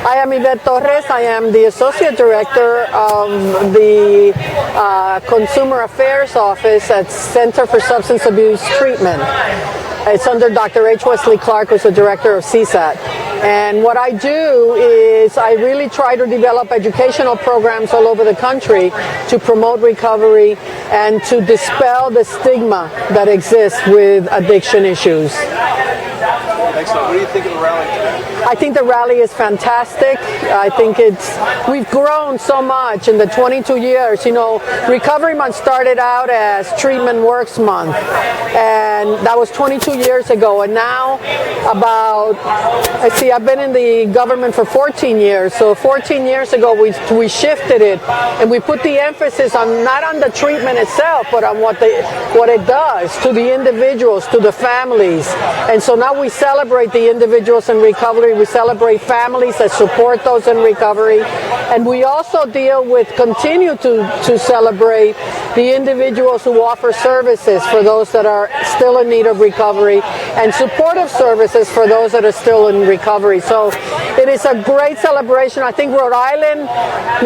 I am Evette Torres. I am the Associate Director of the Consumer Affairs Office at Center for Substance Abuse Treatment. It's under Dr. H. Wesley Clark, who's the Director of CSAT. And what I do is I really try to develop educational programs all over the country to promote recovery and to dispel the stigma that exists with addiction issues. Excellent. What do you think of the rally today? I think the rally is fantastic. I think we've grown so much in the 22 years. You know, Recovery Month started out as Treatment Works Month, and that was 22 years ago. And now I've been in the government for 14 years. So 14 years ago, we shifted it, and we put the emphasis on not on the treatment itself, but on what it does to the individuals, to the families. And so now we celebrate the individuals in recovery. We celebrate families that support those in recovery. And we also continue to celebrate the individuals who offer services for those that are still in need of recovery and supportive services for those that are still in recovery. So it is a great celebration. I think Rhode Island,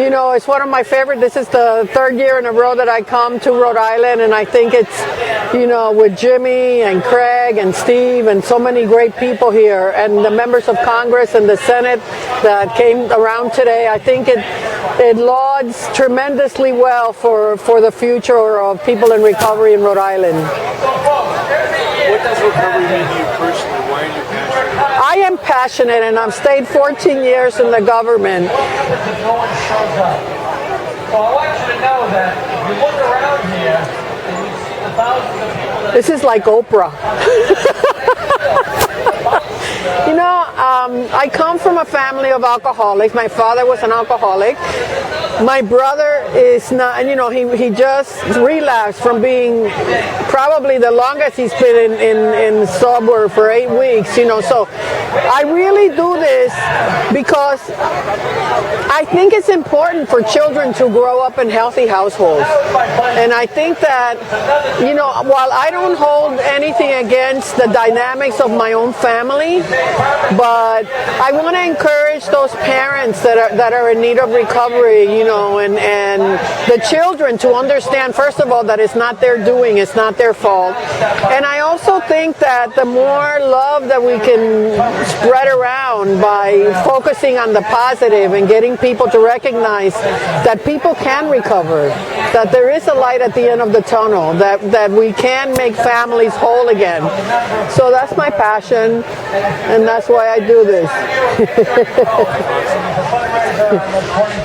you know, is one of my favorite. This is the third year in a row that I come to Rhode Island, and I think it's, you know, with Jimmy and Craig and Steve and so many great people here, and the members of Congress and the Senate that came around today. I think it lauds tremendously well for the future of people in recovery in Rhode Island. What does recovery mean to you personally? Why are you passionate? I am passionate, and I've stayed 14 years in the government. Well, I want you to know that if you look around here and you see the thousands of people that... This is like Oprah. You know, I come from a family of alcoholics. My father was an alcoholic. My brother is not, you know, he just relapsed from being probably the longest he's been in sober for 8 weeks, you know. So I really do this because I think it's important for children to grow up in healthy households. And I think that, you know, while I don't hold anything against the dynamics of my own family, but I want to encourage those parents that are in need of recovery, you know, and the children to understand, first of all, that it's not their doing, it's not their fault. And I also think that the more love that we can spread around by focusing on the positive and getting people to recognize that people can recover, that there is a light at the end of the tunnel, that we can make families whole again. So that's my passion, and that's why I do this.